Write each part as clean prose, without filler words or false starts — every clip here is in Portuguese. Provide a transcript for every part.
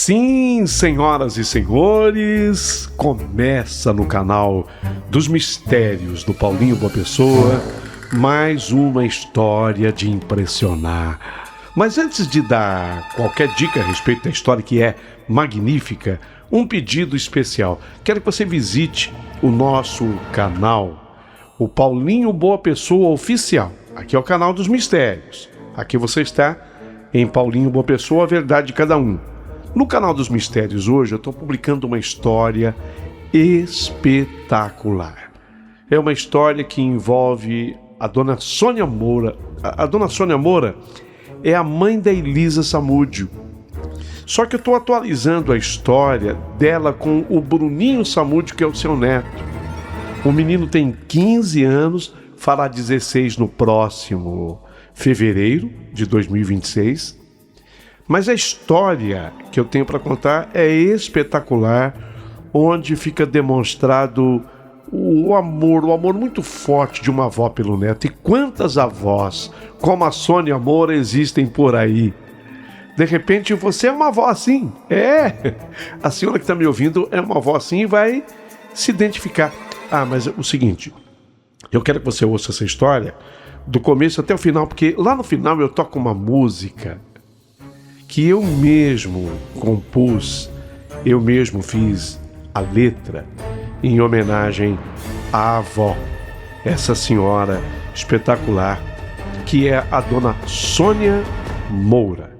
Sim, senhoras e senhores, começa no canal dos Mistérios do Paulinho Boa Pessoa mais uma história de impressionar. Mas antes de dar qualquer dica a respeito da história, que é magnífica, um pedido especial. Quero que você visite o nosso canal, o Paulinho Boa Pessoa Oficial. Aqui é o canal dos Mistérios. Aqui você está em Paulinho Boa Pessoa, a verdade de cada um. No canal dos Mistérios hoje eu estou publicando uma história espetacular. É uma história que envolve a dona Sônia Moura. A dona Sônia Moura é a mãe da Elisa Samúdio. Só que eu estou atualizando a história dela com o Bruninho Samúdio, que é o seu neto. O menino tem 15 anos, fará 16 no próximo fevereiro de 2026. Mas a história que eu tenho para contar é espetacular, onde fica demonstrado o amor muito forte de uma avó pelo neto. E quantas avós, como a Sônia Moura, existem por aí? De repente você é uma avó assim. A senhora que está me ouvindo é uma avó assim e vai se identificar. Mas é o seguinte, eu quero que você ouça essa história do começo até o final, porque lá no final eu toco uma música que eu mesmo compus, eu mesmo fiz a letra em homenagem à avó, essa senhora espetacular, que é a dona Sônia Moura.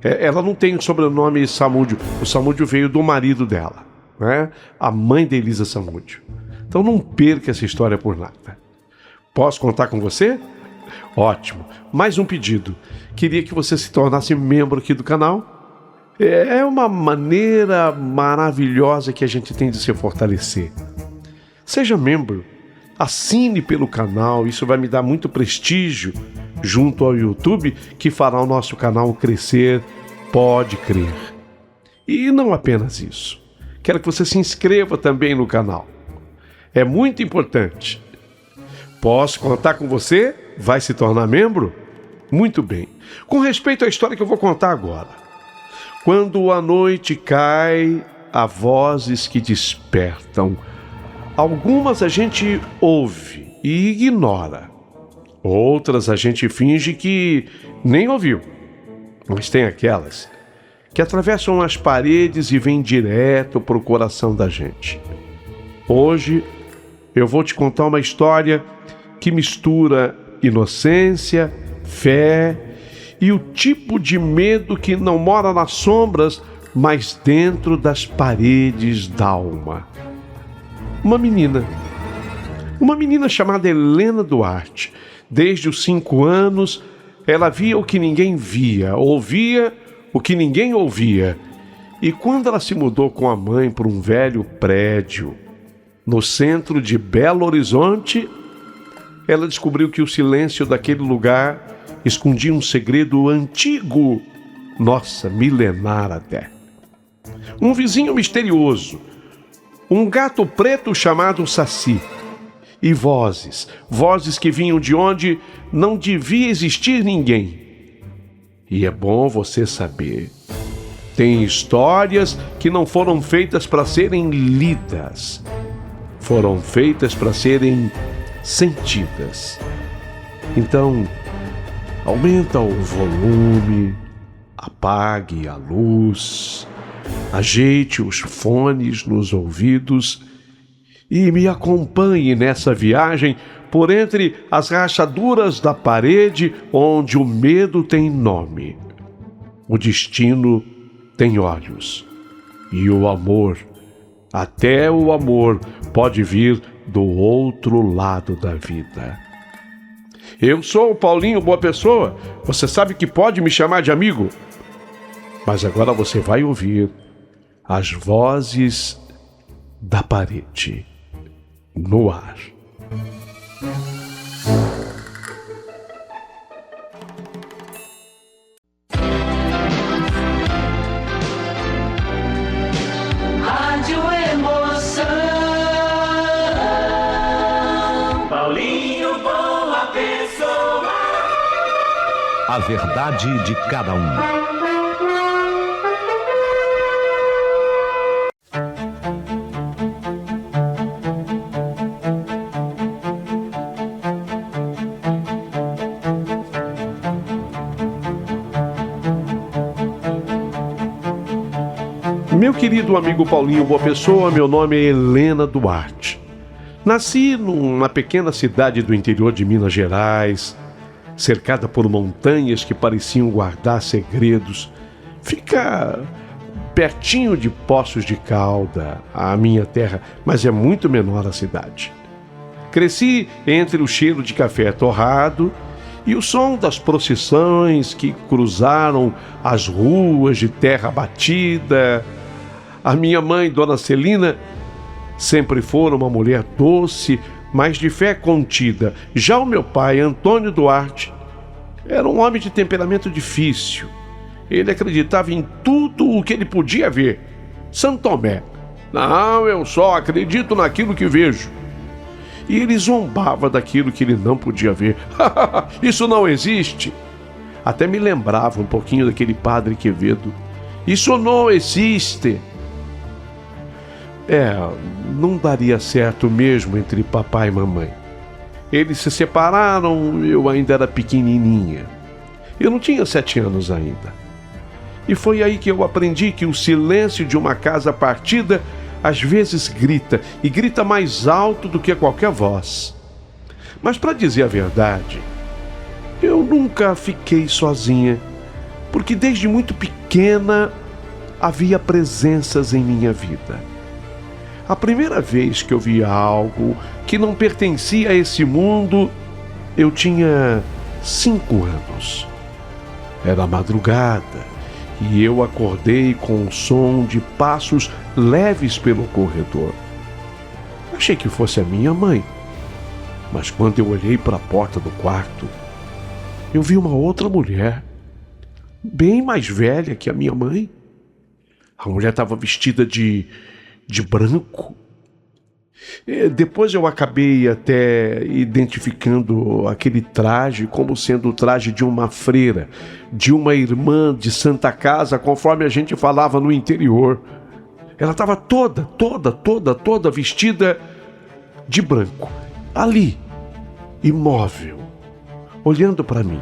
Ela não tem o sobrenome Samúdio, o Samúdio veio do marido dela, né? A mãe da Elisa Samúdio. Então não perca essa história por nada. Posso contar com você? Ótimo. Mais um pedido. Queria que você se tornasse membro aqui do canal. É uma maneira maravilhosa que a gente tem de se fortalecer. Seja membro. Assine pelo canal. Isso vai me dar muito prestígio junto ao YouTube, que fará o nosso canal crescer, pode crer. E não apenas isso. Quero que você se inscreva também no canal. É muito importante. Posso contar com você? Vai se tornar membro? Muito bem. Com respeito à história que eu vou contar agora. Quando a noite cai, há vozes que despertam. Algumas a gente ouve e ignora. Outras a gente finge que nem ouviu. Mas tem aquelas que atravessam as paredes e vêm direto para o coração da gente. Hoje eu vou te contar uma história que mistura inocência, fé e o tipo de medo que não mora nas sombras, mas dentro das paredes da alma. Uma menina chamada Helena Duarte. Desde os 5 anos, ela via o que ninguém via, ouvia o que ninguém ouvia. E quando ela se mudou com a mãe para um velho prédio no centro de Belo Horizonte, ela descobriu que o silêncio daquele lugar escondia um segredo antigo, milenar até. Um vizinho misterioso, um gato preto chamado Saci, e vozes que vinham de onde não devia existir ninguém. E é bom você saber, tem histórias que não foram feitas para serem lidas, foram feitas para serem sentidas. Então, aumenta o volume, apague a luz, ajeite os fones nos ouvidos e me acompanhe nessa viagem por entre as rachaduras da parede onde o medo tem nome, o destino tem olhos e o amor, até o amor, pode vir do outro lado da vida. Eu sou o Paulinho Boa Pessoa. Você sabe que pode me chamar de amigo. Mas agora você vai ouvir as vozes da parede no ar. Rádio Emoção. Paulinho Boa Pessoa. A verdade de cada um. Meu querido amigo Paulinho Boa Pessoa, meu nome é Helena Duarte. Nasci numa pequena cidade do interior de Minas Gerais, cercada por montanhas que pareciam guardar segredos. Fica pertinho de Poços de Calda, a minha terra, mas é muito menor a cidade. Cresci entre o cheiro de café torrado e o som das procissões que cruzaram as ruas de terra batida. A minha mãe, Dona Celina, sempre foi uma mulher doce, mas de fé contida. Já o meu pai, Antônio Duarte, era um homem de temperamento difícil. Ele acreditava em tudo o que ele podia ver. São Tomé. Não, eu só acredito naquilo que vejo. E ele zombava daquilo que ele não podia ver. Isso não existe. Até me lembrava um pouquinho daquele padre Quevedo. Isso não existe. Não daria certo mesmo entre papai e mamãe. Eles se separaram, eu ainda era pequenininha. Eu não tinha 7 anos ainda. E foi aí que eu aprendi que o silêncio de uma casa partida às vezes grita, e grita mais alto do que qualquer voz. Mas para dizer a verdade, eu nunca fiquei sozinha, porque desde muito pequena havia presenças em minha vida. A primeira vez que eu vi algo que não pertencia a esse mundo, eu tinha 5 anos. Era madrugada e eu acordei com o som de passos leves pelo corredor. Achei que fosse a minha mãe, mas quando eu olhei para a porta do quarto, eu vi uma outra mulher, bem mais velha que a minha mãe. A mulher estava vestida de branco. Depois eu acabei até identificando aquele traje como sendo o traje de uma freira, de uma irmã de Santa Casa, conforme a gente falava no interior. Ela estava toda vestida de branco, ali, imóvel, olhando para mim.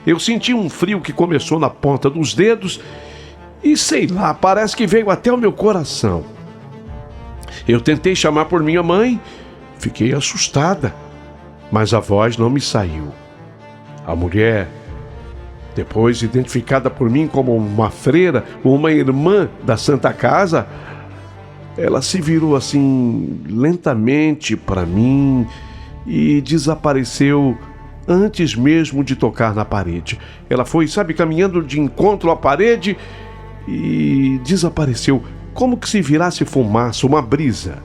Eu senti um frio que começou na ponta dos dedos e, sei lá, parece que veio até o meu coração. Eu tentei chamar por minha mãe, fiquei assustada, mas a voz não me saiu. A mulher, depois identificada por mim como uma freira, uma irmã da Santa Casa, ela se virou assim lentamente para mim e desapareceu antes mesmo de tocar na parede. Ela foi, caminhando de encontro à parede e desapareceu, como que se virasse fumaça, uma brisa.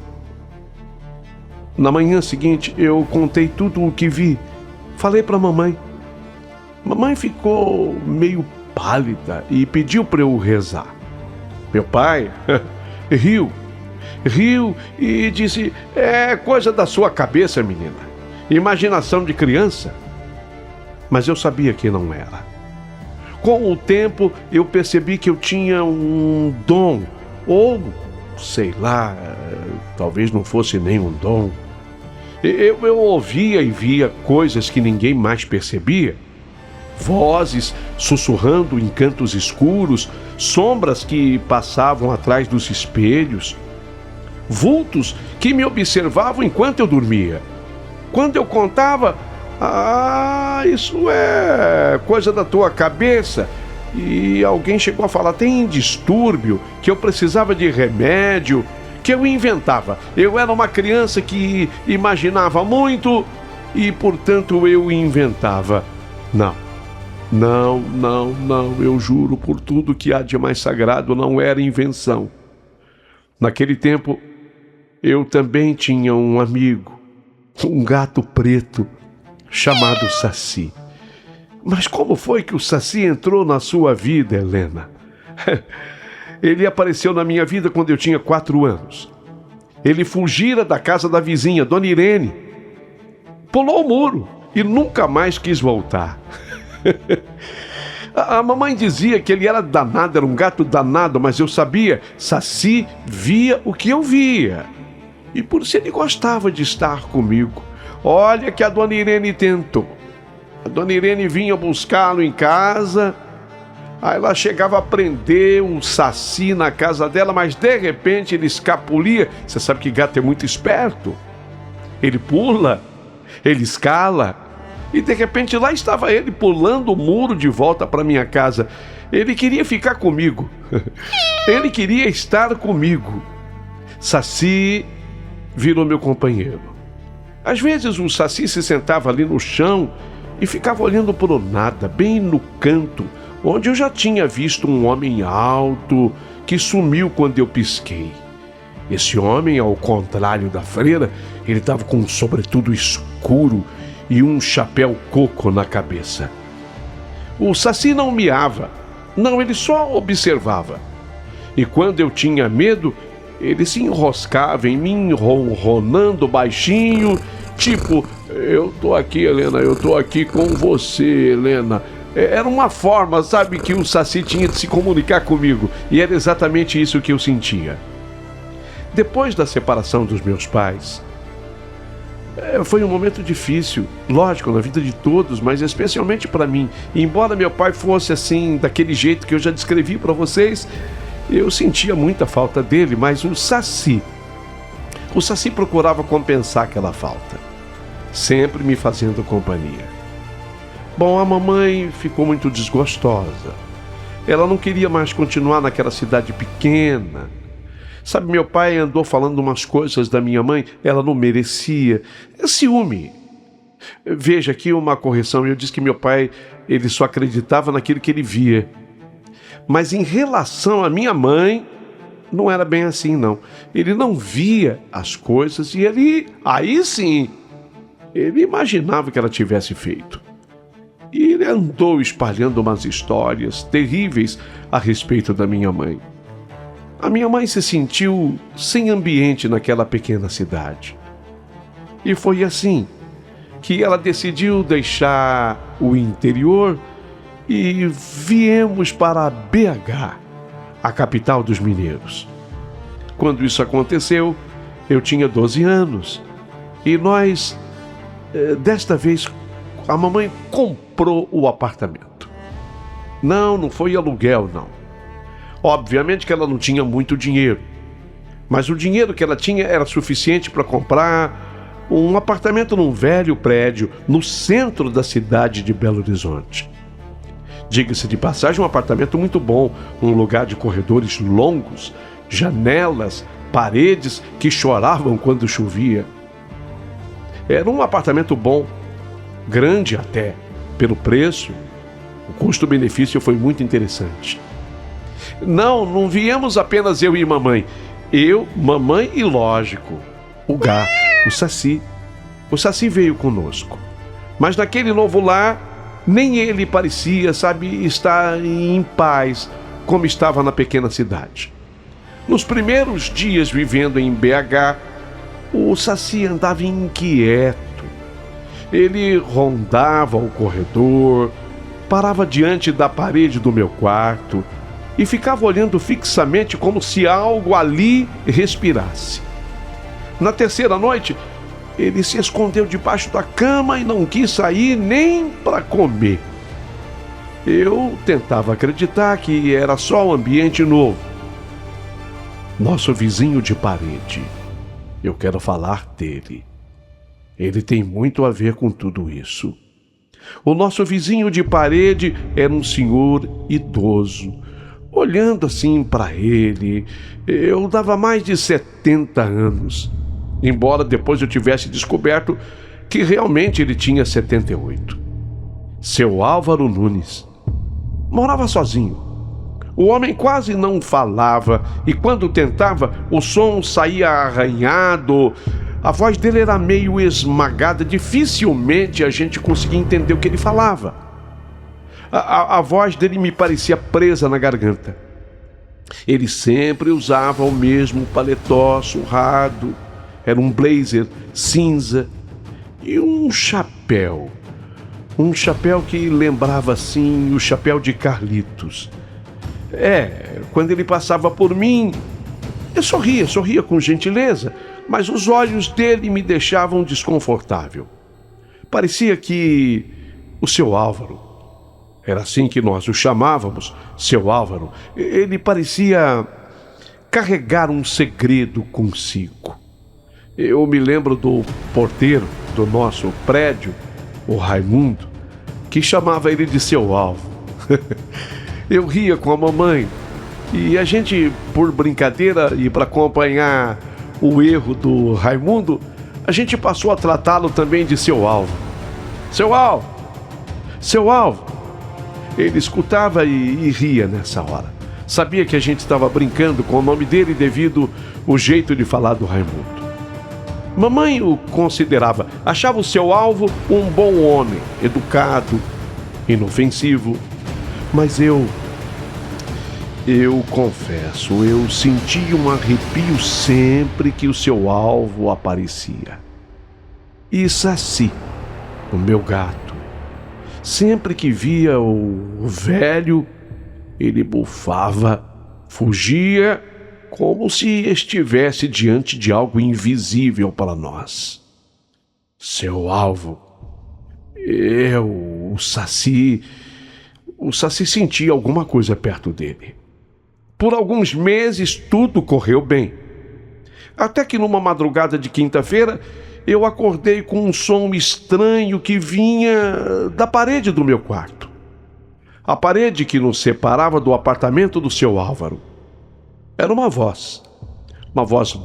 Na manhã seguinte, eu contei tudo o que vi. Falei para a mamãe. Mamãe ficou meio pálida e pediu para eu rezar. Meu pai riu e disse: é coisa da sua cabeça, menina. Imaginação de criança. Mas eu sabia que não era. Com o tempo, eu percebi que eu tinha um dom, ou, sei lá, talvez não fosse nem um dom. Eu ouvia e via coisas que ninguém mais percebia. Vozes sussurrando em cantos escuros, sombras que passavam atrás dos espelhos, vultos que me observavam enquanto eu dormia. Quando eu contava, isso é coisa da tua cabeça. E alguém chegou a falar, tem distúrbio, que eu precisava de remédio, que eu inventava. Eu era uma criança que imaginava muito e, portanto, eu inventava. Não, eu juro por tudo que há de mais sagrado, não era invenção. Naquele tempo, eu também tinha um amigo, um gato preto, chamado Saci. Mas como foi que o Saci entrou na sua vida, Helena? Ele apareceu na minha vida quando eu tinha 4 anos. Ele fugira da casa da vizinha, Dona Irene. Pulou o muro e nunca mais quis voltar. A mamãe dizia que ele era danado, era um gato danado, mas eu sabia, Saci via o que eu via. E por isso ele gostava de estar comigo. Olha que a Dona Irene tentou. A Dona Irene vinha buscá-lo em casa, Aí ela chegava a prender um saci na casa dela, mas de repente ele escapulia. Você sabe que gato é muito esperto. Ele pula, ele escala, e de repente lá estava ele pulando o muro de volta para minha casa. Ele queria ficar comigo. Ele queria estar comigo. Saci virou meu companheiro. Às vezes o saci se sentava ali no chão e ficava olhando para o nada, bem no canto, onde eu já tinha visto um homem alto que sumiu quando eu pisquei. Esse homem, ao contrário da freira, ele estava com um sobretudo escuro e um chapéu coco na cabeça. O saci não miava, não, ele só observava. E quando eu tinha medo, ele se enroscava em mim, ronronando baixinho, tipo: eu tô aqui, Helena, eu tô aqui com você, Helena. Era uma forma, sabe, que o saci tinha de se comunicar comigo, e era exatamente isso que eu sentia. Depois da separação dos meus pais, foi um momento difícil, lógico, na vida de todos, mas especialmente para mim. E embora meu pai fosse assim, daquele jeito que eu já descrevi para vocês, eu sentia muita falta dele, mas o Saci procurava compensar aquela falta, sempre me fazendo companhia. Bom, a mamãe ficou muito desgostosa. Ela não queria mais continuar naquela cidade pequena. Sabe, meu pai andou falando umas coisas da minha mãe, ela não merecia. É ciúme. Veja aqui uma correção, eu disse que meu pai, ele só acreditava naquilo que ele via. Mas em relação à minha mãe, não era bem assim, não. Ele não via as coisas e aí sim, ele imaginava que ela tivesse feito. E ele andou espalhando umas histórias terríveis a respeito da minha mãe. A minha mãe se sentiu sem ambiente naquela pequena cidade. E foi assim que ela decidiu deixar o interior e viemos para BH, a capital dos mineiros. Quando isso aconteceu, eu tinha 12 anos. E nós, desta vez, a mamãe comprou o apartamento. Não foi aluguel, não. Obviamente que ela não tinha muito dinheiro, mas o dinheiro que ela tinha era suficiente para comprar um apartamento num velho prédio no centro da cidade de Belo Horizonte. Diga-se de passagem, um apartamento muito bom, um lugar de corredores longos, janelas, paredes que choravam quando chovia. Era um apartamento bom, grande até, pelo preço. O custo-benefício foi muito interessante. Não viemos apenas eu e mamãe. Eu, mamãe e, lógico, o gato, o Saci. O Saci veio conosco. Mas naquele novo lar, nem ele parecia, estar em paz, como estava na pequena cidade. Nos primeiros dias vivendo em BH, o Saci andava inquieto. Ele rondava o corredor, parava diante da parede do meu quarto e ficava olhando fixamente como se algo ali respirasse. Na terceira noite, ele se escondeu debaixo da cama e não quis sair nem para comer. Eu tentava acreditar que era só um ambiente novo. Nosso vizinho de parede, eu quero falar dele. Ele tem muito a ver com tudo isso. O nosso vizinho de parede era um senhor idoso. Olhando assim para ele, eu dava mais de 70 anos. Embora depois eu tivesse descoberto que realmente ele tinha 78. Seu Álvaro Nunes. Morava sozinho. O homem quase não falava e quando tentava, o som saía arranhado. A voz dele era meio esmagada, dificilmente a gente conseguia entender o que ele falava. A voz dele me parecia presa na garganta. Ele sempre usava o mesmo paletó surrado. Era um blazer cinza e um chapéu. Um chapéu que lembrava assim o chapéu de Carlitos. Quando ele passava por mim, eu sorria com gentileza, mas os olhos dele me deixavam desconfortável. Parecia que o seu Álvaro era assim que nós o chamávamos, seu Álvaro, ele parecia carregar um segredo consigo. Eu me lembro do porteiro do nosso prédio, o Raimundo, que chamava ele de seu Álvaro. Eu ria com a mamãe e a gente, por brincadeira e para acompanhar o erro do Raimundo, a gente passou a tratá-lo também de seu Álvaro. Seu Álvaro! Seu Álvaro! Ele escutava e ria nessa hora. Sabia que a gente estava brincando com o nome dele devido ao jeito de falar do Raimundo. Mamãe o considerava, achava o seu Álvaro um bom homem, educado, inofensivo. Mas eu confesso, eu sentia um arrepio sempre que o seu Álvaro aparecia. E Saci, o meu gato, sempre que via o velho, ele bufava, fugia, como se estivesse diante de algo invisível para nós. Seu Álvaro, o Saci sentia alguma coisa perto dele. Por alguns meses tudo correu bem. Até que numa madrugada de quinta-feira, eu acordei com um som estranho que vinha da parede do meu quarto. A parede que nos separava do apartamento do seu Álvaro. Era uma voz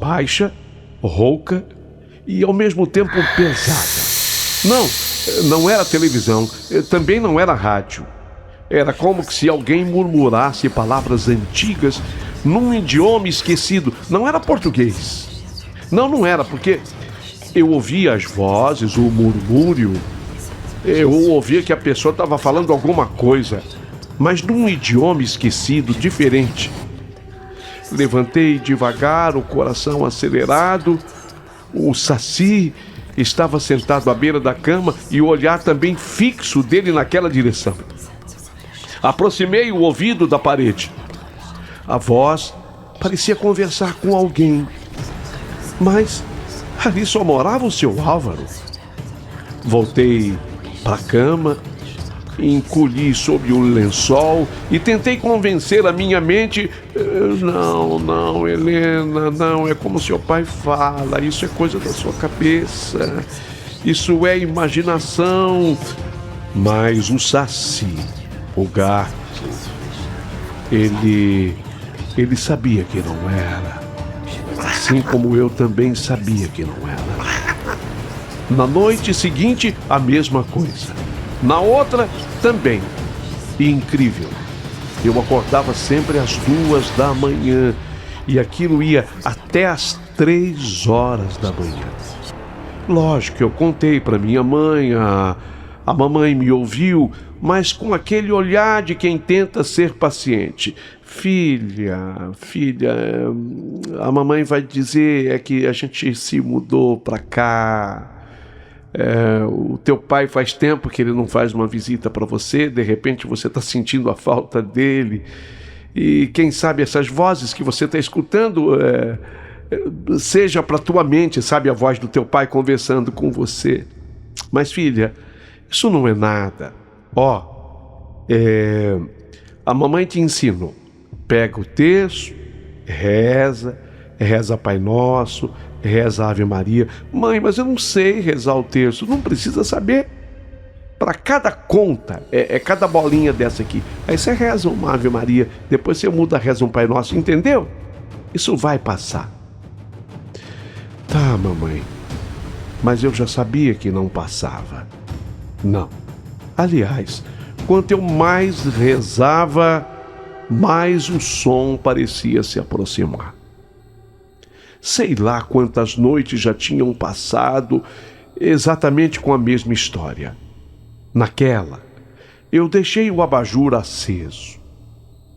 baixa, rouca e ao mesmo tempo pesada. Não era televisão, também não era rádio. Era como se alguém murmurasse palavras antigas num idioma esquecido. Não era português. Não era, porque eu ouvia as vozes, o murmúrio. Eu ouvia que a pessoa estava falando alguma coisa, mas num idioma esquecido, diferente. Levantei devagar, o coração acelerado. O Saci estava sentado à beira da cama e o olhar também fixo dele naquela direção. Aproximei o ouvido da parede. A voz parecia conversar com alguém, mas ali só morava o seu Álvaro. Voltei para a cama, encolhi sob o lençol e tentei convencer a minha mente. Não, Helena, não, é como seu pai fala, isso é coisa da sua cabeça, isso é imaginação. Mas o Saci, o gato, ele sabia que não era, assim como eu também sabia que não era. Na noite seguinte, a mesma coisa. Na outra, também. E incrível, eu acordava sempre às 2h e aquilo ia até às 3h. Lógico que eu contei para minha mãe, a mamãe me ouviu, mas com aquele olhar de quem tenta ser paciente. Filha, a mamãe vai dizer que a gente se mudou para cá. O teu pai faz tempo que ele não faz uma visita para você, de repente você está sentindo a falta dele, e quem sabe essas vozes que você está escutando seja para tua mente, sabe, a voz do teu pai conversando com você. Mas filha, isso não é nada. A mamãe te ensinou, pega o terço, reza Pai Nosso, reza Ave Maria. Mãe, mas eu não sei rezar o terço. Não precisa saber. Para cada conta, cada bolinha dessa aqui. Aí você reza uma Ave Maria, depois você muda, reza um Pai Nosso, entendeu? Isso vai passar. Tá, mamãe, mas eu já sabia que não passava. Não. Aliás, quanto eu mais rezava, mais o som parecia se aproximar. Sei lá quantas noites já tinham passado exatamente com a mesma história. Naquela, eu deixei o abajur aceso.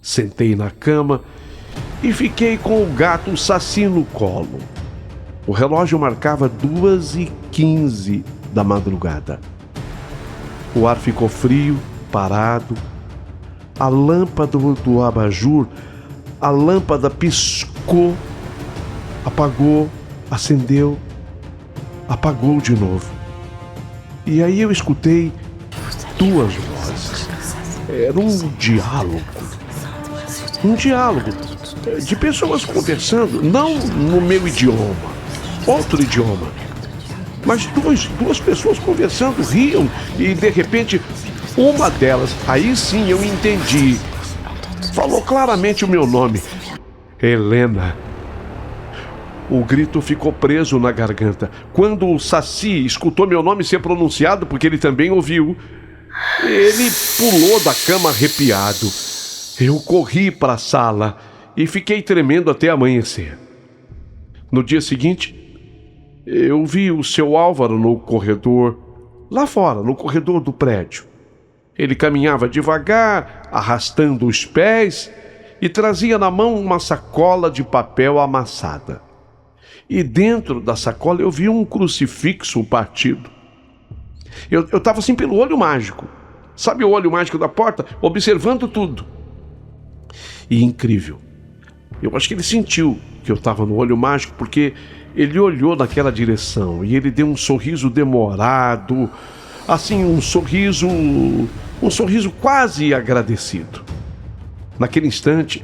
Sentei na cama e fiquei com o gato Saci no colo. O relógio marcava 2h15 da madrugada. O ar ficou frio, parado. A lâmpada do abajur, a lâmpada piscou, apagou, acendeu, apagou de novo. E aí eu escutei duas vozes. Era um diálogo de pessoas conversando, não no meu idioma, outro idioma, mas duas pessoas conversando, riam, e de repente uma delas, aí sim eu entendi, falou claramente o meu nome: Helena. O grito ficou preso na garganta. Quando o Saci escutou meu nome ser pronunciado, porque ele também ouviu, ele pulou da cama arrepiado. Eu corri para a sala e fiquei tremendo até amanhecer. No dia seguinte, eu vi o seu Álvaro no corredor, lá fora, no corredor do prédio. Ele caminhava devagar, arrastando os pés, e trazia na mão uma sacola de papel amassada. E dentro da sacola eu vi um crucifixo partido. Eu estava assim pelo olho mágico. Sabe o olho mágico da porta? Observando tudo. E incrível. Eu acho que ele sentiu que eu estava no olho mágico, porque ele olhou naquela direção e ele deu um sorriso demorado. Assim, um sorriso quase agradecido. Naquele instante,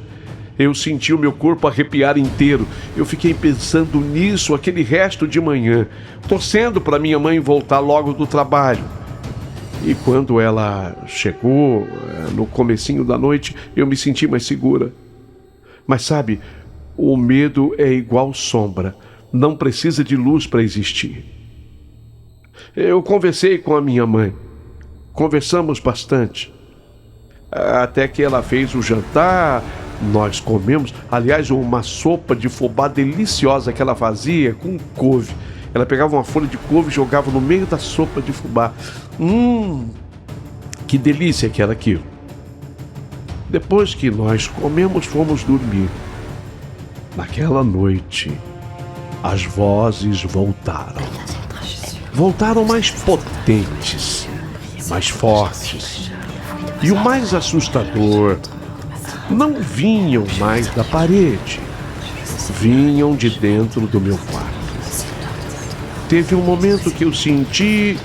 eu senti o meu corpo arrepiar inteiro. Eu fiquei pensando nisso aquele resto de manhã, torcendo para minha mãe voltar logo do trabalho. E quando ela chegou, no comecinho da noite, eu me senti mais segura. Mas sabe, o medo é igual sombra, não precisa de luz para existir. Eu conversei com a minha mãe, conversamos bastante, até que ela fez o jantar. Nós comemos, aliás, uma sopa de fubá deliciosa que ela fazia com couve. Ela pegava uma folha de couve e jogava no meio da sopa de fubá. Que delícia que era aquilo. Depois que nós comemos, fomos dormir. Naquela noite, as vozes voltaram. Voltaram mais potentes, mais fortes. E o mais assustador, não vinham mais da parede, vinham de dentro do meu quarto. Teve um momento que eu senti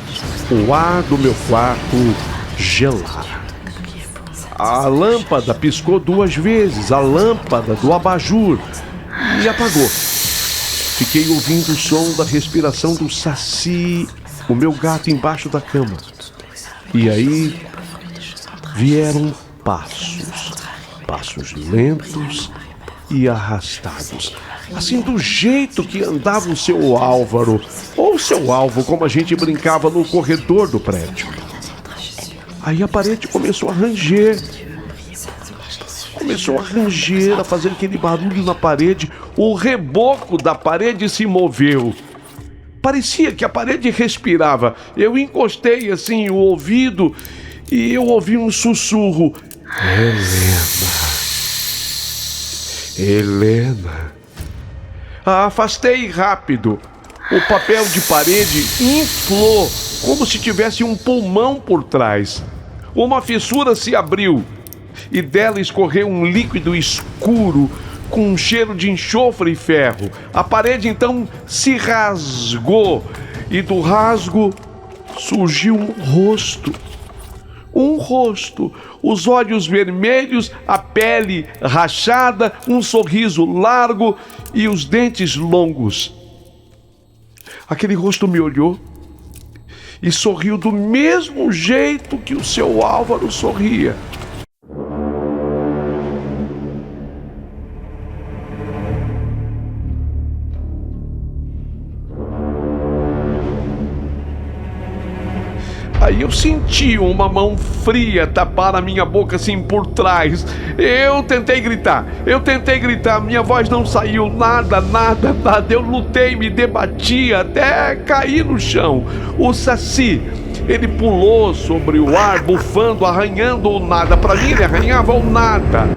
o ar do meu quarto gelar. A lâmpada piscou 2 vezes, a lâmpada do abajur, e apagou. Fiquei ouvindo o som da respiração do Saci, o meu gato, embaixo da cama. E aí vieram passos lentos e arrastados, assim do jeito que andava o seu Álvaro, ou seu Alvo, como a gente brincava no corredor do prédio. Aí a parede começou a ranger, a fazer aquele barulho na parede. O reboco da parede se moveu. Parecia que a parede respirava. Eu encostei assim o ouvido e eu ouvi um sussurro: Helena. Afastei rápido. O papel de parede inflou, como se tivesse um pulmão por trás. Uma fissura se abriu e dela escorreu um líquido escuro com um cheiro de enxofre e ferro. A parede então se rasgou e do rasgo surgiu um rosto. Os olhos vermelhos, a pele rachada, um sorriso largo e os dentes longos. Aquele rosto me olhou e sorriu do mesmo jeito que o seu Álvaro sorria. Aí eu senti uma mão fria tapar a minha boca assim por trás. Eu tentei gritar, minha voz não saiu, nada. Eu lutei, me debati até cair no chão. O Saci, ele pulou sobre o ar, bufando, arranhando o nada. Para mim ele arranhava o nada.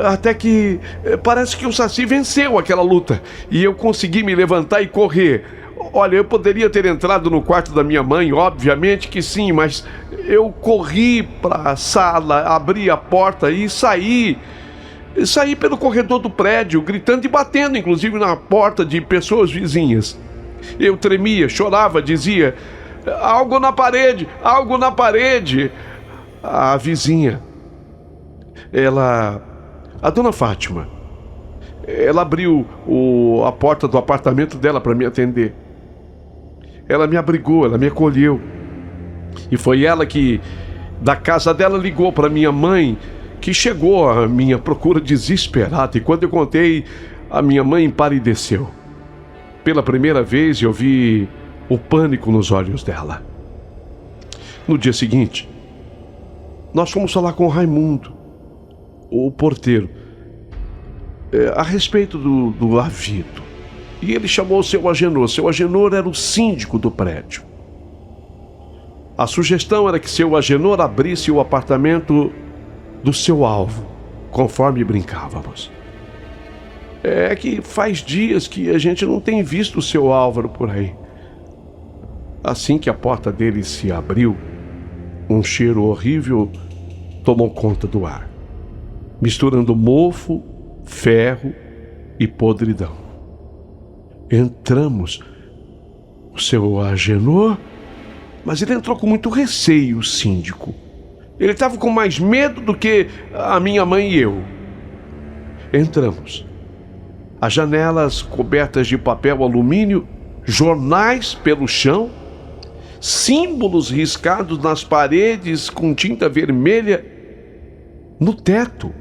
Até que parece que o Saci venceu aquela luta e eu consegui me levantar e correr. Olha, eu poderia ter entrado no quarto da minha mãe, obviamente que sim, mas eu corri para a sala, abri a porta e saí pelo corredor do prédio, gritando e batendo, inclusive, na porta de pessoas vizinhas. Eu tremia, chorava, dizia: algo na parede. a vizinha, a dona Fátima, ela abriu a porta do apartamento dela para me atender. Ela me abrigou, ela me acolheu. E foi ela que, da casa dela, ligou para minha mãe, que chegou à minha procura desesperada. E quando eu contei, a minha mãe empalideceu. Pela primeira vez eu vi o pânico nos olhos dela. No dia seguinte, nós fomos falar com o Raimundo, o porteiro, a respeito do havido. E ele chamou o seu Agenor. Seu Agenor era o síndico do prédio. A sugestão era que seu Agenor abrisse o apartamento do seu alvo, conforme brincávamos. É que faz dias que a gente não tem visto o seu Álvaro por aí. Assim que a porta dele se abriu, um cheiro horrível tomou conta do ar, misturando mofo, ferro e podridão. Entramos. O seu Agenor? Mas ele entrou com muito receio, o síndico. Ele estava com mais medo do que a minha mãe e eu. Entramos. As janelas cobertas de papel alumínio, jornais pelo chão, símbolos riscados nas paredes com tinta vermelha. No teto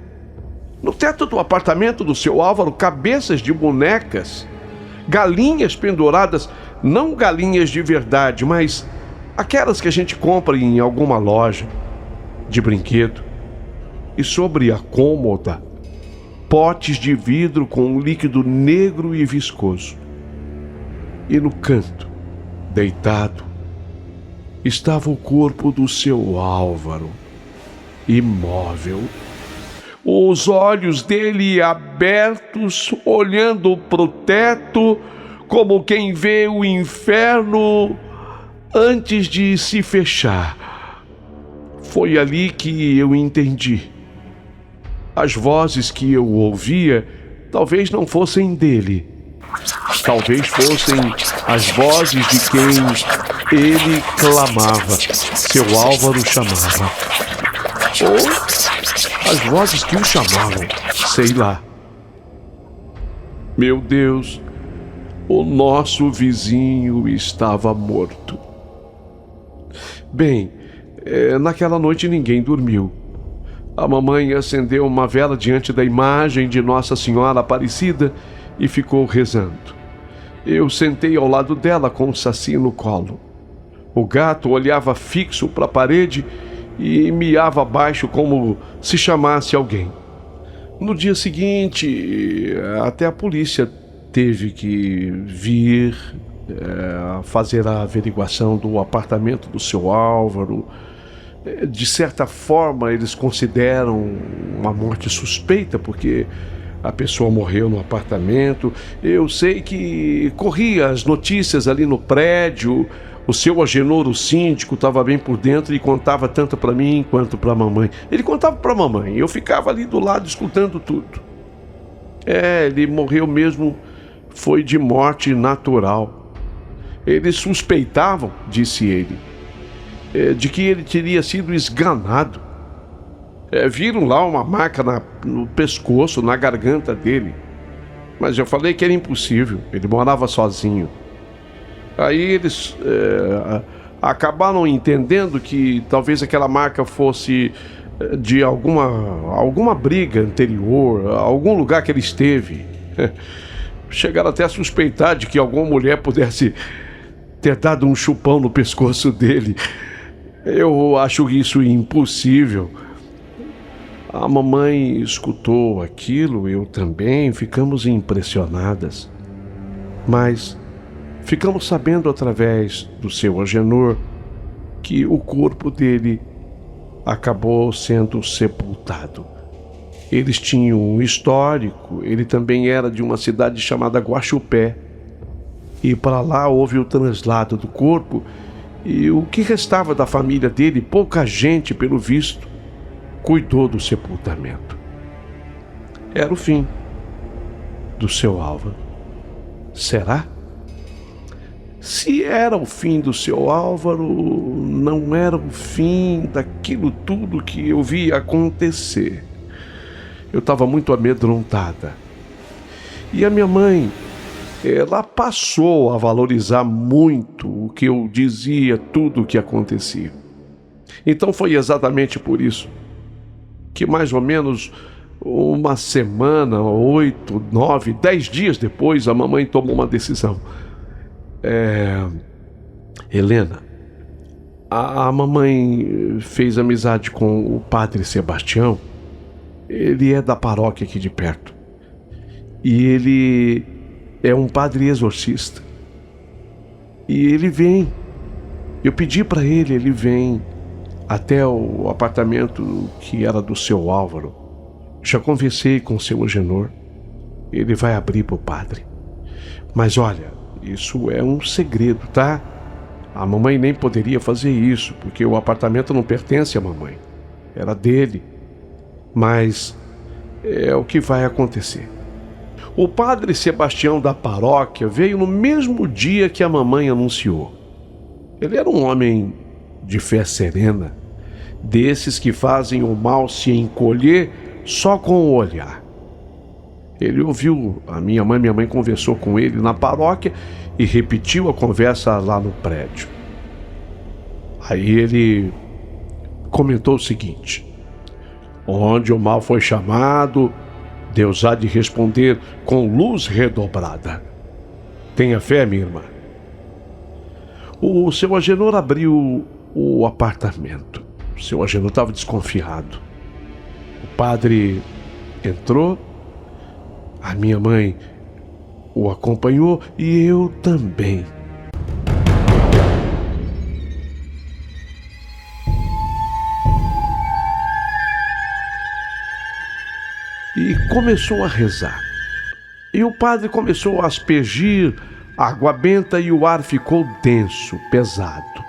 do apartamento do seu Álvaro, cabeças de bonecas, galinhas penduradas, não galinhas de verdade, mas aquelas que a gente compra em alguma loja de brinquedo. E sobre a cômoda, potes de vidro com um líquido negro e viscoso. E no canto, deitado, estava o corpo do seu Álvaro, imóvel. Os olhos dele abertos, olhando para o teto, como quem vê o inferno antes de se fechar. Foi ali que eu entendi. As vozes que eu ouvia talvez não fossem dele. Talvez fossem as vozes de quem ele clamava, seu Álvaro chamava. Ou as vozes que o chamavam, sei lá. Meu Deus, o nosso vizinho estava morto. Bem, naquela noite ninguém dormiu. A mamãe acendeu uma vela diante da imagem de Nossa Senhora Aparecida e ficou rezando. Eu sentei ao lado dela com o Saci no colo. O gato olhava fixo para a parede e miava baixo como se chamasse alguém. No dia seguinte, até a polícia teve que vir fazer a averiguação do apartamento do seu Álvaro. De certa forma, eles consideram uma morte suspeita, porque a pessoa morreu no apartamento. Eu sei que corria as notícias ali no prédio. O seu Agenor, o síndico, estava bem por dentro e contava tanto para mim quanto para a mamãe. Ele contava para a mamãe, eu ficava ali do lado escutando tudo. Ele morreu mesmo, foi de morte natural. Eles suspeitavam, disse ele, de que ele teria sido esganado. Viram lá uma marca no pescoço, na garganta dele. Mas eu falei que era impossível, ele morava sozinho. Aí eles acabaram entendendo que talvez aquela marca fosse de alguma briga anterior, algum lugar que ele esteve. Chegaram até a suspeitar de que alguma mulher pudesse ter dado um chupão no pescoço dele. Eu acho isso impossível. A mamãe escutou aquilo, eu também, ficamos impressionadas. Mas ficamos sabendo através do seu Agenor que o corpo dele acabou sendo sepultado. Eles tinham um histórico, ele também era de uma cidade chamada Guaxupé. E para lá houve o translado do corpo e o que restava da família dele, pouca gente, pelo visto, cuidou do sepultamento. Era o fim do seu Álvaro. Será? Se era o fim do seu Álvaro, não era o fim daquilo tudo que eu via acontecer. Eu estava muito amedrontada. E a minha mãe, ela passou a valorizar muito o que eu dizia, tudo o que acontecia. Então foi exatamente por isso que mais ou menos uma semana, 8, 9, 10 dias depois, a mamãe tomou uma decisão. Helena, a mamãe fez amizade com o padre Sebastião. Ele é da paróquia aqui de perto. E ele é um padre exorcista. E ele vem. Eu pedi para ele vem até o apartamento que era do seu Álvaro. Já conversei com o seu Agenor. Ele vai abrir para o padre. Mas olha, isso é um segredo, tá? A mamãe nem poderia fazer isso, porque o apartamento não pertence à mamãe. Era dele. Mas é o que vai acontecer. O padre Sebastião da paróquia veio no mesmo dia que a mamãe anunciou. Ele era um homem de fé serena, desses que fazem o mal se encolher só com o olhar. Ele ouviu a minha mãe conversou com ele na paróquia e repetiu a conversa lá no prédio. Aí ele comentou o seguinte: onde o mal foi chamado, Deus há de responder com luz redobrada. Tenha fé, minha irmã. O seu Agenor abriu o apartamento. O seu Agenor estava desconfiado. O padre entrou, a minha mãe o acompanhou e eu também. E começou a rezar. E o padre começou a aspergir água benta e o ar ficou denso, pesado.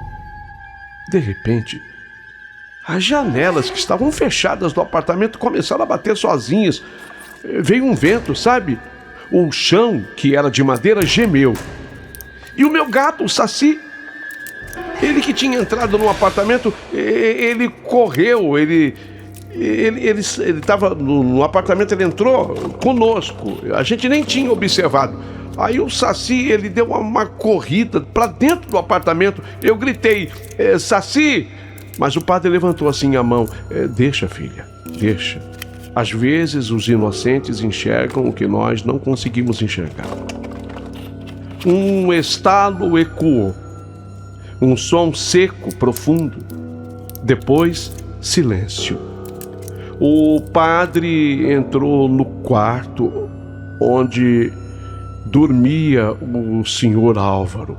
De repente, as janelas que estavam fechadas do apartamento começaram a bater sozinhas. Veio um vento, sabe? O chão, que era de madeira, gemeu. E o meu gato, o Saci, ele que tinha entrado no apartamento, ele correu, ele estava no apartamento, ele entrou conosco. A gente nem tinha observado. Aí o Saci, ele deu uma corrida para dentro do apartamento. Eu gritei, Saci! Mas o padre levantou assim a mão. Deixa, filha, deixa. Às vezes os inocentes enxergam o que nós não conseguimos enxergar. Um estalo ecoou. Um som seco, profundo. Depois, silêncio. O padre entrou no quarto onde dormia o senhor Álvaro.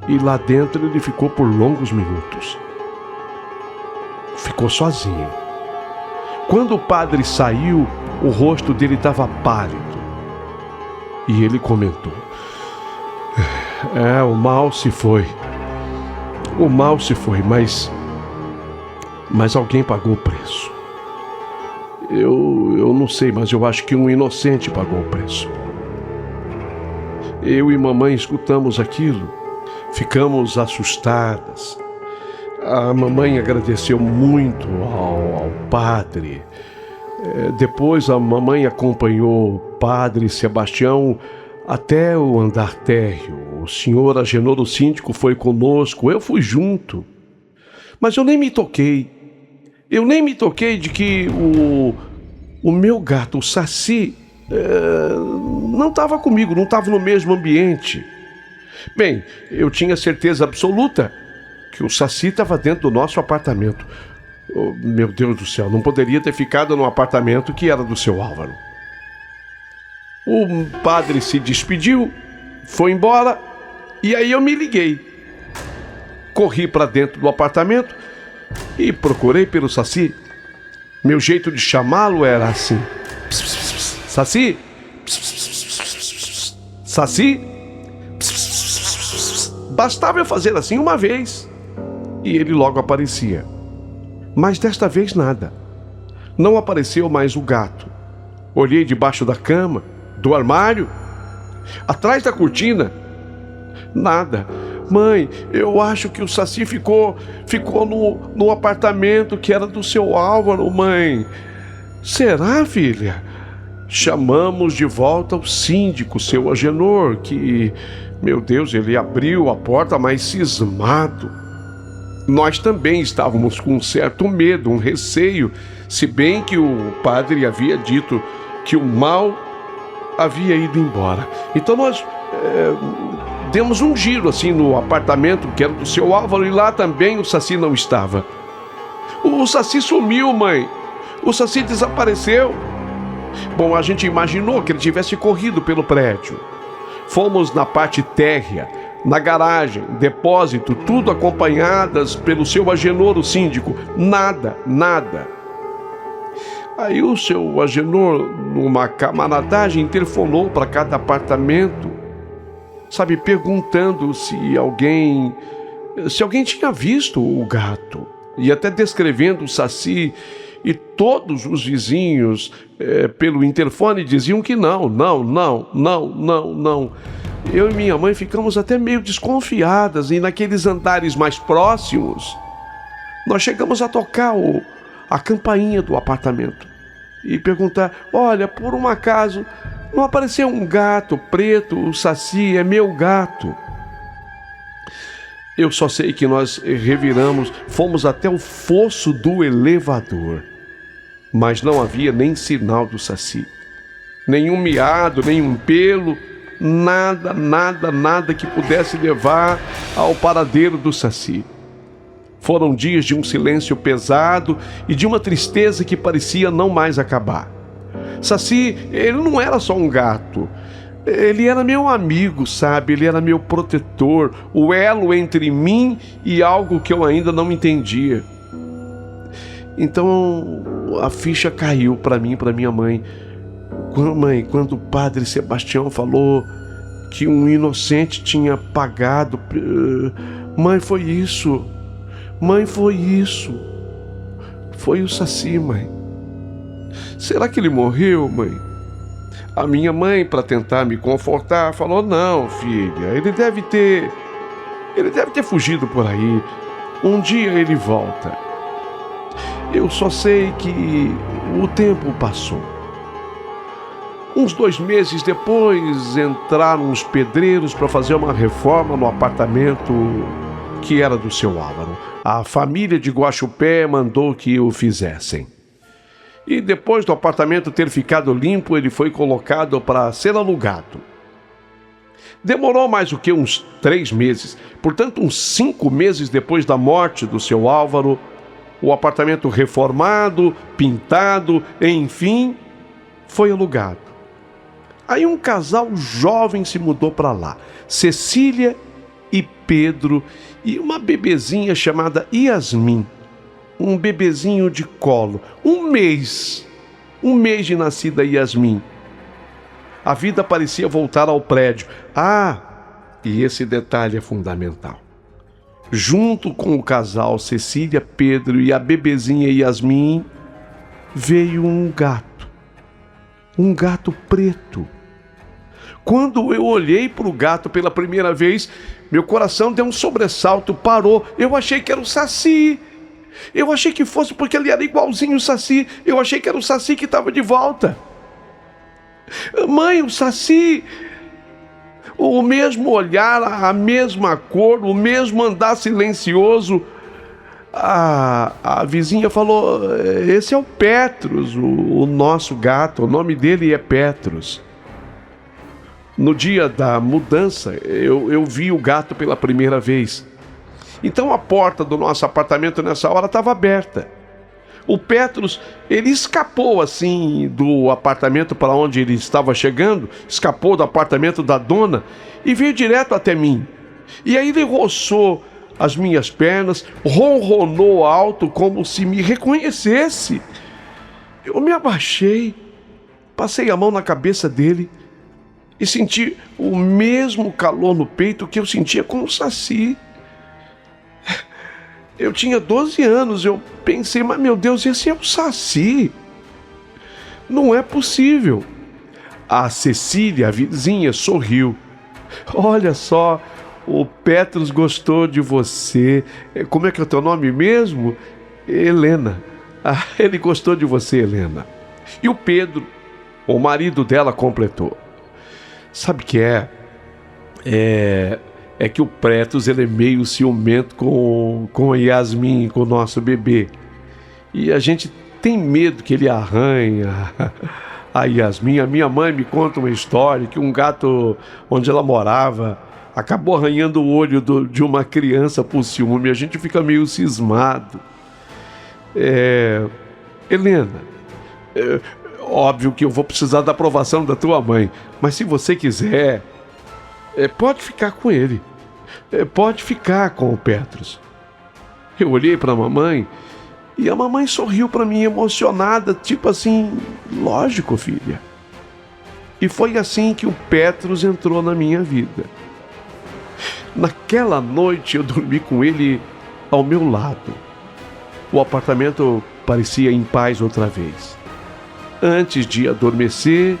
E lá dentro ele ficou por longos minutos. Ficou sozinho. Quando o padre saiu, o rosto dele estava pálido. E ele comentou: o mal se foi. O mal se foi, mas alguém pagou o preço. Eu não sei, mas eu acho que um inocente pagou o preço. Eu e mamãe escutamos aquilo, ficamos assustadas. A mamãe agradeceu muito ao padre. Depois a mamãe acompanhou o padre Sebastião até o andar térreo. O senhor Agenor, o síndico, foi conosco, eu fui junto. Mas eu nem me toquei. Eu nem me toquei de que o meu gato, o Saci, não estava comigo, não estava no mesmo ambiente. Bem, eu tinha certeza absoluta que o Saci estava dentro do nosso apartamento. Oh, meu Deus do céu, não poderia ter ficado no apartamento que era do seu Álvaro. O padre se despediu, foi embora, e aí eu me liguei. Corri para dentro do apartamento e procurei pelo Saci. Meu jeito de chamá-lo era assim: Saci? Saci? Bastava eu fazer assim uma vez e ele logo aparecia. Mas desta vez nada. Não apareceu mais o gato. Olhei debaixo da cama, do armário, atrás da cortina. Nada. Mãe, eu acho que o Saci ficou no apartamento que era do seu Álvaro, mãe. Será, filha? Chamamos de volta o síndico, seu Agenor, que, meu Deus, ele abriu a porta mais cismado. Nós também estávamos com um certo medo, um receio, se bem que o padre havia dito que o mal havia ido embora. Então nós demos um giro assim no apartamento que era do seu Álvaro e lá também o Saci não estava. O Saci sumiu, mãe. O Saci desapareceu. Bom, a gente imaginou que ele tivesse corrido pelo prédio. Fomos na parte térrea, na garagem, depósito, tudo acompanhadas pelo seu Agenor, o síndico. Nada. Aí o seu Agenor, numa camaradagem, telefonou para cada apartamento, sabe, perguntando se alguém tinha visto o gato. E até descrevendo o Saci. E todos os vizinhos, pelo interfone, diziam que não. Eu e minha mãe ficamos até meio desconfiadas, e naqueles andares mais próximos, nós chegamos a tocar a campainha do apartamento e perguntar: olha, por um acaso, não apareceu um gato preto? O Saci é meu gato. Eu só sei que nós reviramos, fomos até o fosso do elevador, mas não havia nem sinal do Saci. Nenhum miado, nenhum pelo, nada que pudesse levar ao paradeiro do Saci. Foram dias de um silêncio pesado e de uma tristeza que parecia não mais acabar. Saci, ele não era só um gato. Ele era meu amigo, sabe? Ele era meu protetor, o elo entre mim e algo que eu ainda não entendia. Então a ficha caiu para mim e para minha mãe. Mãe, quando o padre Sebastião falou que um inocente tinha pagado... Mãe, foi isso. Foi o Saci, mãe. Será que ele morreu, mãe? A minha mãe, para tentar me confortar, falou: não, filha, ele deve ter fugido por aí. Um dia ele volta. Eu só sei que o tempo passou. Uns 2 meses depois, entraram os pedreiros para fazer uma reforma no apartamento que era do seu Álvaro. A família de Guaxupé mandou que o fizessem. E depois do apartamento ter ficado limpo, ele foi colocado para ser alugado. Demorou mais do que uns 3 meses. Portanto, uns 5 meses depois da morte do seu Álvaro, o apartamento reformado, pintado, enfim, foi alugado. Aí um casal jovem se mudou para lá. Cecília e Pedro, e uma bebezinha chamada Yasmin. Um bebezinho de colo, 1 mês de nascida Yasmin. A vida parecia voltar ao prédio. E esse detalhe é fundamental. Junto com o casal Cecília, Pedro e a bebezinha Yasmin, veio um gato preto. Quando eu olhei para o gato pela primeira vez, meu coração deu um sobressalto, parou. Eu achei que era o Saci. Eu achei que fosse porque ele era igualzinho o Saci. Eu achei que era o Saci que estava de volta. Mãe, o Saci... O mesmo olhar, a mesma cor, o mesmo andar silencioso. A vizinha falou: esse é o Petrus, o nosso gato. O nome dele é Petrus. No dia da mudança, eu vi o gato pela primeira vez. Então a porta do nosso apartamento nessa hora estava aberta. O Petrus, ele escapou assim do apartamento para onde ele estava chegando, escapou do apartamento da dona e veio direto até mim. E aí ele roçou as minhas pernas, ronronou alto como se me reconhecesse. Eu me abaixei, passei a mão na cabeça dele e senti o mesmo calor no peito que eu sentia com o Saci. Eu tinha 12 anos, eu pensei: mas meu Deus, esse é o Saci. Não é possível. A Cecília, a vizinha, sorriu. Olha só, o Petros gostou de você. Como é que é o teu nome mesmo? Helena. Ah, ele gostou de você, Helena. E o Pedro, o marido dela, completou. Sabe o que é? É que o Petros, ele é meio ciumento com a Yasmin, com o nosso bebê. E a gente tem medo que ele arranha a Yasmin. A minha mãe me conta uma história que um gato onde ela morava acabou arranhando o olho de uma criança por ciúme. A gente fica meio cismado. Helena, óbvio que eu vou precisar da aprovação da tua mãe, mas se você quiser, pode ficar com ele. Pode ficar com o Petros. Eu olhei para a mamãe e a mamãe sorriu para mim emocionada, tipo assim, lógico, filha. E foi assim que o Petros entrou na minha vida. Naquela noite eu dormi com ele ao meu lado. O apartamento parecia em paz outra vez. Antes de adormecer,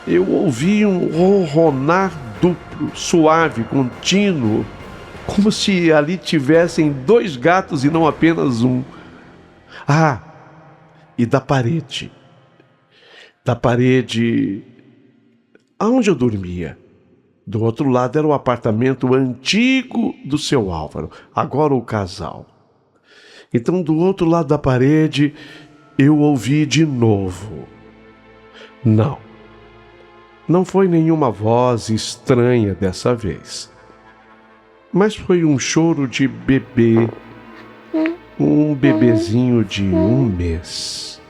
eu ouvi um ronronar duplo, suave, contínuo, como se ali tivessem 2 gatos e não apenas um. Ah, e da parede. Da parede aonde eu dormia. Do outro lado era o apartamento antigo do seu Álvaro, agora o casal. Então, do outro lado da parede, eu ouvi de novo. Não foi nenhuma voz estranha dessa vez. Mas foi um choro de bebê, um bebezinho de 1 mês.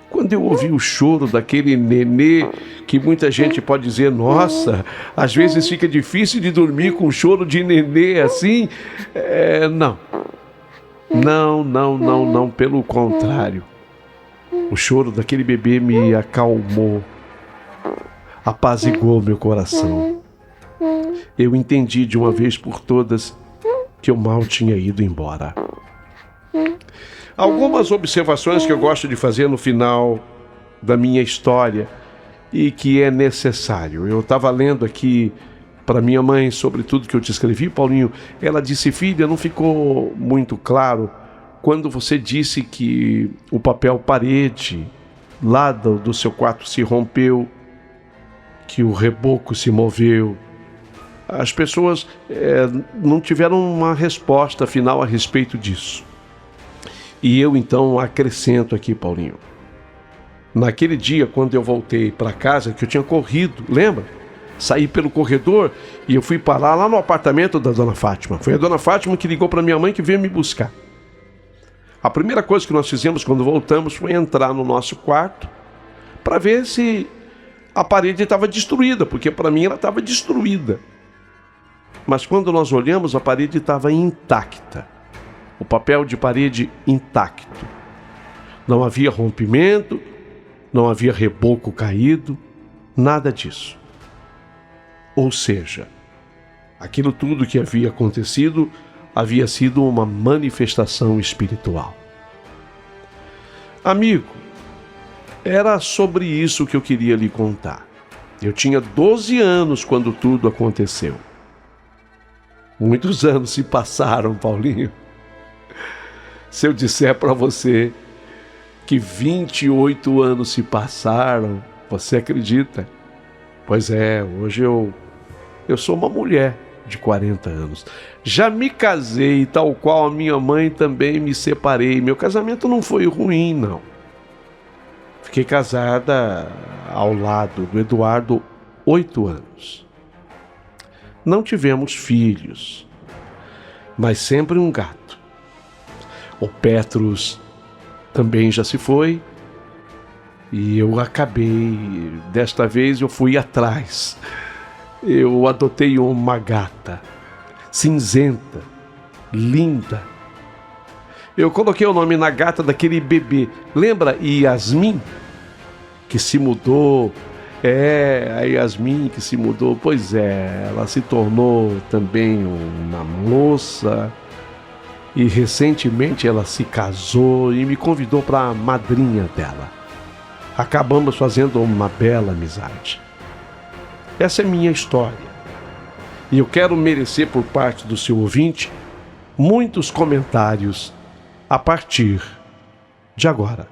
Quando eu ouvi o choro daquele nenê, que muita gente pode dizer, nossa, às vezes fica difícil de dormir com choro de nenê assim. Não, pelo contrário. O choro daquele bebê me acalmou, apaziguou meu coração. Eu entendi de uma vez por todas que o mal tinha ido embora. Algumas observações que eu gosto de fazer no final da minha história e que é necessário. Eu estava lendo aqui para minha mãe sobre tudo que eu te escrevi, Paulinho. Ela disse, filha, não ficou muito claro quando você disse que o papel parede lá do seu quarto se rompeu, que o reboco se moveu. As pessoas não tiveram uma resposta final a respeito disso. E eu então acrescento aqui, Paulinho. Naquele dia, quando eu voltei para casa, que eu tinha corrido, lembra? Saí pelo corredor e eu fui parar lá no apartamento da Dona Fátima. Foi a Dona Fátima que ligou para minha mãe que veio me buscar. A primeira coisa que nós fizemos quando voltamos foi entrar no nosso quarto para ver se a parede estava destruída, porque para mim ela estava destruída. Mas quando nós olhamos, a parede estava intacta. O papel de parede intacto. Não havia rompimento, não havia reboco caído, nada disso. Ou seja, aquilo tudo que havia acontecido havia sido uma manifestação espiritual. Amigo, era sobre isso que eu queria lhe contar. Eu tinha 12 anos quando tudo aconteceu. Muitos anos se passaram, Paulinho. Se eu disser para você que 28 anos se passaram, você acredita? Pois é, hoje eu sou uma mulher de 40 anos. Já me casei, tal qual a minha mãe também me separei. Meu casamento não foi ruim, não. Fiquei casada ao lado do Eduardo 8 anos. Não tivemos filhos, mas sempre um gato. O Petros também já se foi e eu acabei, desta vez eu fui atrás. Eu adotei uma gata, cinzenta, linda. Eu coloquei o nome na gata daquele bebê. Lembra Yasmin? Que se mudou. A Yasmin que se mudou. Pois é, ela se tornou também uma moça. E recentemente ela se casou e me convidou para a madrinha dela. Acabamos fazendo uma bela amizade. Essa é minha história. E eu quero merecer por parte do seu ouvinte muitos comentários a partir de agora.